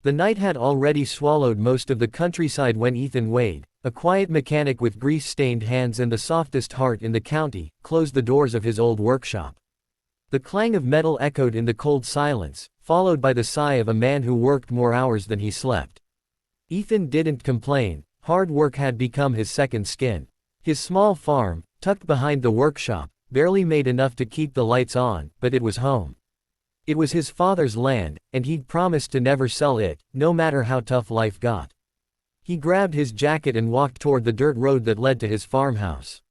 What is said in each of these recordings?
The night had already swallowed most of the countryside when Ethan Wade, a quiet mechanic with grease-stained hands and the softest heart in the county, closed the doors of his old workshop. The clang of metal echoed in the cold silence, followed by the sigh of a man who worked more hours than he slept. Ethan didn't complain. Hard work had become his second skin. His small farm, tucked behind the workshop, barely made enough to keep the lights on, but it was home. It was his father's land, and he'd promised to never sell it, no matter how tough life got. He grabbed his jacket and walked toward the dirt road that led to his farmhouse.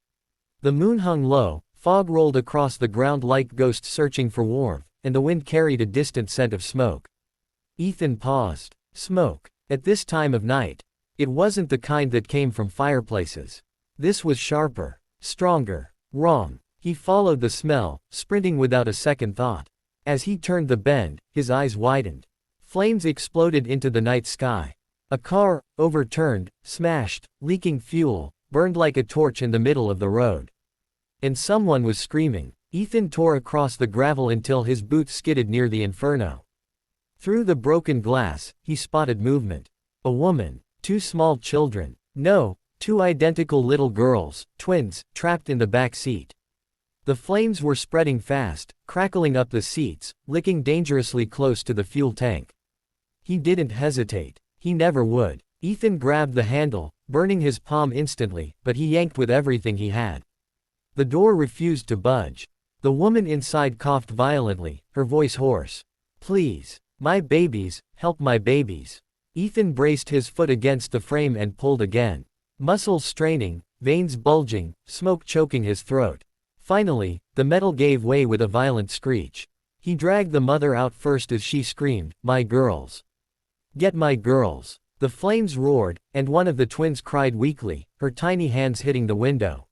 The moon hung low, fog rolled across the ground like ghosts searching for warmth, and the wind carried a distant scent of smoke. Ethan paused. Smoke. At this time of night. It wasn't the kind that came from fireplaces. This was sharper, stronger, wrong. He followed the smell, sprinting without a second thought. As he turned the bend, his eyes widened. Flames exploded into the night sky. A car, overturned, smashed, leaking fuel, burned like a torch in the middle of the road. And someone was screaming. Ethan tore across the gravel until his boots skidded near the inferno. Through the broken glass, he spotted movement. A woman, two small children. No, two identical little girls, twins, trapped in the back seat. The flames were spreading fast, crackling up the seats, licking dangerously close to the fuel tank. He didn't hesitate. He never would. Ethan grabbed the handle, burning his palm instantly, but he yanked with everything he had. The door refused to budge. The woman inside coughed violently, her voice hoarse. "Please. My babies, help my babies." Ethan braced his foot against the frame and pulled again. Muscles straining, veins bulging, smoke choking his throat. Finally, the metal gave way with a violent screech. He dragged the mother out first as she screamed, "My girls! Get my girls!" The flames roared, and one of the twins cried weakly, her tiny hands hitting the window.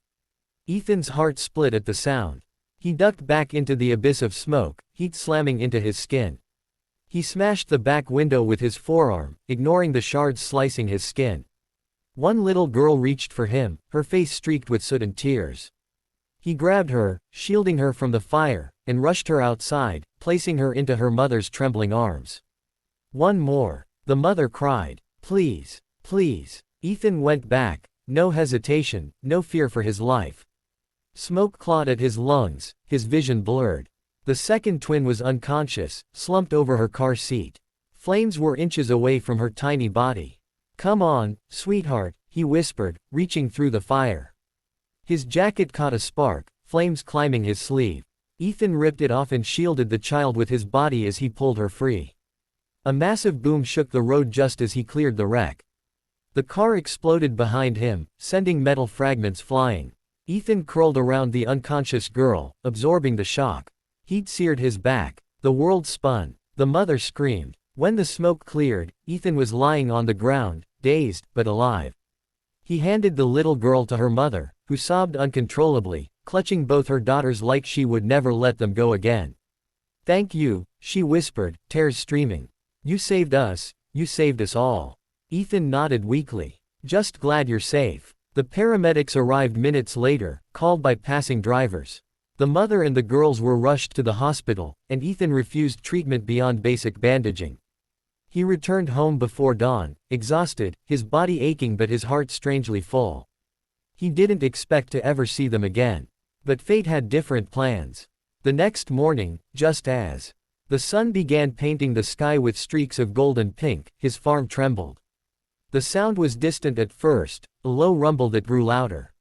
Ethan's heart split at the sound. He ducked back into the abyss of smoke, heat slamming into his skin. He smashed the back window with his forearm, ignoring the shards slicing his skin. One little girl reached for him, her face streaked with soot and tears. He grabbed her, shielding her from the fire, and rushed her outside, placing her into her mother's trembling arms. "One more," the mother cried. "Please, please." Ethan went back, no hesitation, no fear for his life. Smoke clawed at his lungs, his vision blurred. The second twin was unconscious, slumped over her car seat. Flames were inches away from her tiny body. "Come on, sweetheart," he whispered, reaching through the fire. His jacket caught a spark, flames climbing his sleeve. Ethan ripped it off and shielded the child with his body as he pulled her free. A massive boom shook the road just as he cleared the wreck. The car exploded behind him, sending metal fragments flying. Ethan curled around the unconscious girl, absorbing the shock. Heat seared his back. The world spun. The mother screamed. When the smoke cleared, Ethan was lying on the ground, dazed, but alive. He handed the little girl to her mother, who sobbed uncontrollably, clutching both her daughters like she would never let them go again. "Thank you," she whispered, tears streaming. "You saved us, you saved us all." Ethan nodded weakly. "Just glad you're safe." The paramedics arrived minutes later, called by passing drivers. The mother and the girls were rushed to the hospital, and Ethan refused treatment beyond basic bandaging. He returned home before dawn, exhausted, his body aching but his heart strangely full. He didn't expect to ever see them again. But fate had different plans. The next morning, just as the sun began painting the sky with streaks of gold and pink, his farm trembled. The sound was distant at first, a low rumble that grew louder.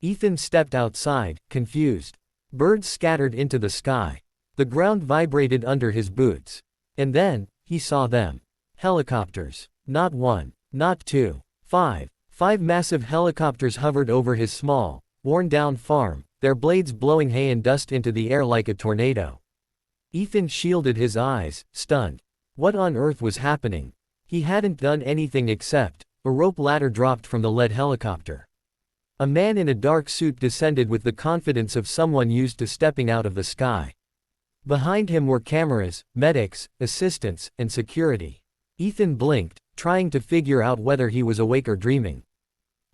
Ethan stepped outside, confused. Birds scattered into the sky. The ground vibrated under his boots. And then, he saw them. Helicopters. Not one, not two, five. 5 massive helicopters hovered over his small, worn-down farm, their blades blowing hay and dust into the air like a tornado. Ethan shielded his eyes, stunned. What on earth was happening? He hadn't done anything except, a rope ladder dropped from the lead helicopter. A man in a dark suit descended with the confidence of someone used to stepping out of the sky. Behind him were cameras, medics, assistants, and security. Ethan blinked, trying to figure out whether he was awake or dreaming.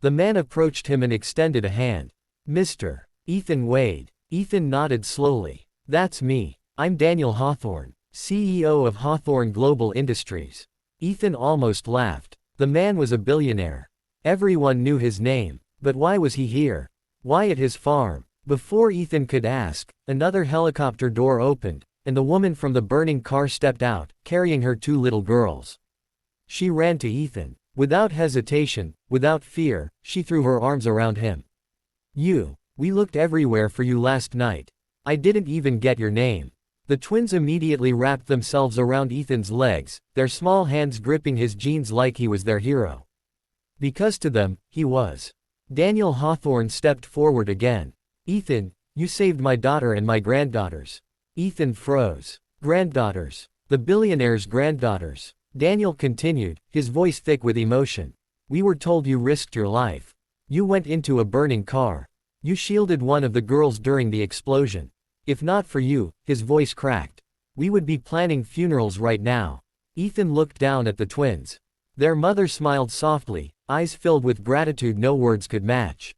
The man approached him and extended a hand. "Mr. Ethan Wade." Ethan nodded slowly. "That's me. I'm Daniel Hawthorne, CEO of Hawthorne Global Industries." Ethan almost laughed. The man was a billionaire. Everyone knew his name. But why was he here? Why at his farm? Before Ethan could ask, another helicopter door opened, and the woman from the burning car stepped out, carrying her 2 little girls. She ran to Ethan. Without hesitation, without fear, she threw her arms around him. We looked everywhere for you last night. I didn't even get your name. The twins immediately wrapped themselves around Ethan's legs, their small hands gripping his jeans like he was their hero. Because to them, he was. Daniel Hawthorne stepped forward again. Ethan, you saved my daughter and my granddaughters. Ethan froze. Granddaughters. The billionaire's granddaughters. Daniel continued, his voice thick with emotion. We were told you risked your life. You went into a burning car. You shielded one of the girls during the explosion. If not for you, his voice cracked. We would be planning funerals right now. Ethan looked down at the twins. Their mother smiled softly, eyes filled with gratitude no words could match.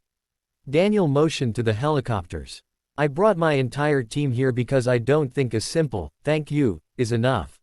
Daniel motioned to the helicopters. I brought my entire team here because I don't think a simple, thank you, is enough.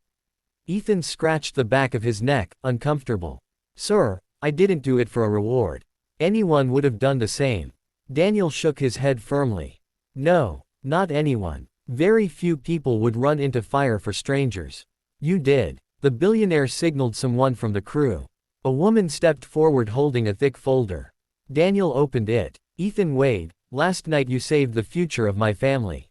Ethan scratched the back of his neck, uncomfortable. Sir, I didn't do it for a reward. Anyone would have done the same. Daniel shook his head firmly. No, not anyone. Very few people would run into fire for strangers. You did. The billionaire signaled someone from the crew. A woman stepped forward holding a thick folder. Daniel opened it. Ethan Wade, last night you saved the future of my family.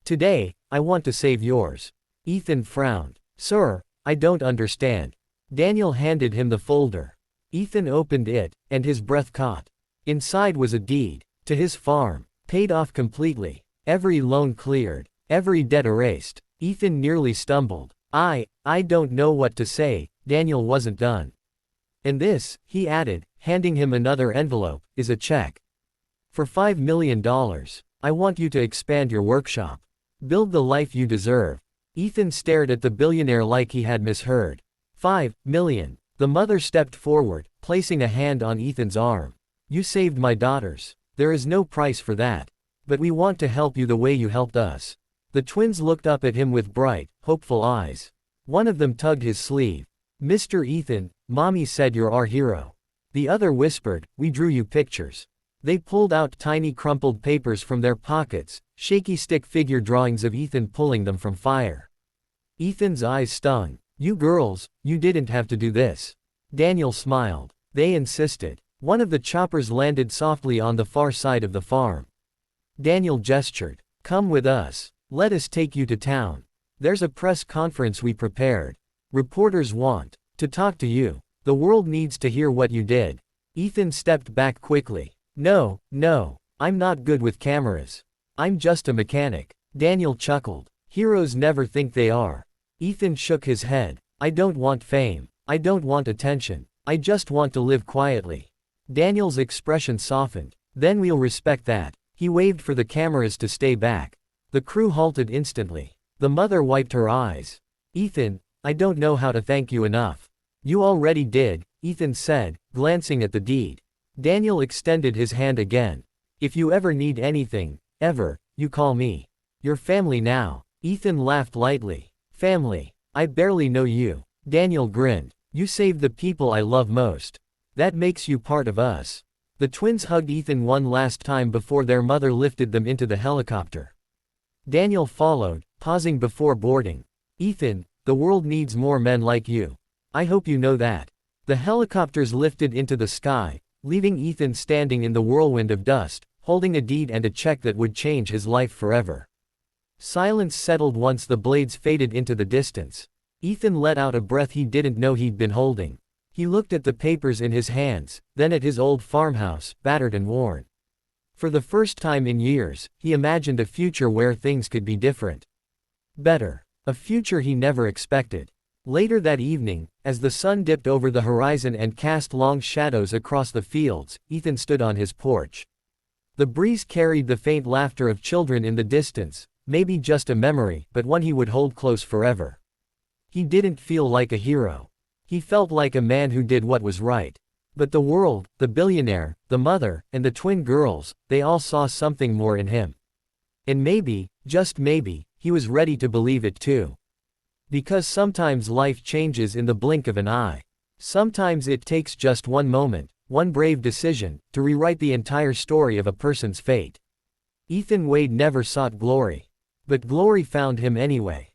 Today, I want to save yours. Ethan frowned. Sir, I don't understand. Daniel handed him the folder. Ethan opened it, and his breath caught. Inside was a deed to his farm, paid off completely. Every loan cleared, every debt erased. Ethan nearly stumbled. I don't know what to say. Daniel wasn't done. And this, he added, handing him another envelope, is a check. For $5 million. I want you to expand your workshop. Build the life you deserve. Ethan stared at the billionaire like he had misheard. $5 million. The mother stepped forward, placing a hand on Ethan's arm. You saved my daughters. There is no price for that. But we want to help you the way you helped us. The twins looked up at him with bright, hopeful eyes. One of them tugged his sleeve. Mr. Ethan, Mommy said you're our hero. The other whispered, we drew you pictures. They pulled out tiny crumpled papers from their pockets, shaky stick figure drawings of Ethan pulling them from fire. Ethan's eyes stung. You girls, you didn't have to do this. Daniel smiled. They insisted. One of the choppers landed softly on the far side of the farm. Daniel gestured. Come with us. Let us take you to town. There's a press conference we prepared. Reporters want to talk to you. The world needs to hear what you did. Ethan stepped back quickly. No, I'm not good with cameras. I'm just a mechanic. Daniel chuckled. Heroes never think they are. Ethan shook his head. I don't want fame. I don't want attention. I just want to live quietly. Daniel's expression softened. Then we'll respect that. He waved for the cameras to stay back. The crew halted instantly. The mother wiped her eyes. Ethan, I don't know how to thank you enough. You already did, Ethan said, glancing at the deed. Daniel extended his hand again. If you ever need anything, ever, you call me. Your family now. Ethan laughed lightly. Family. I barely know you. Daniel grinned. You saved the people I love most. That makes you part of us. The twins hugged Ethan one last time before their mother lifted them into the helicopter. Daniel followed, pausing before boarding. Ethan, the world needs more men like you. I hope you know that. The helicopters lifted into the sky, leaving Ethan standing in the whirlwind of dust, holding a deed and a check that would change his life forever. Silence settled once the blades faded into the distance. Ethan let out a breath he didn't know he'd been holding. He looked at the papers in his hands, then at his old farmhouse, battered and worn. For the first time in years, he imagined a future where things could be different. Better. A future he never expected. Later that evening, as the sun dipped over the horizon and cast long shadows across the fields, Ethan stood on his porch. The breeze carried the faint laughter of children in the distance, maybe just a memory, but one he would hold close forever. He didn't feel like a hero. He felt like a man who did what was right. But the world, the billionaire, the mother, and the twin girls, they all saw something more in him. And maybe, just maybe, he was ready to believe it too. Because sometimes life changes in the blink of an eye. Sometimes it takes just one moment, one brave decision, to rewrite the entire story of a person's fate. Ethan Wade never sought glory. But glory found him anyway.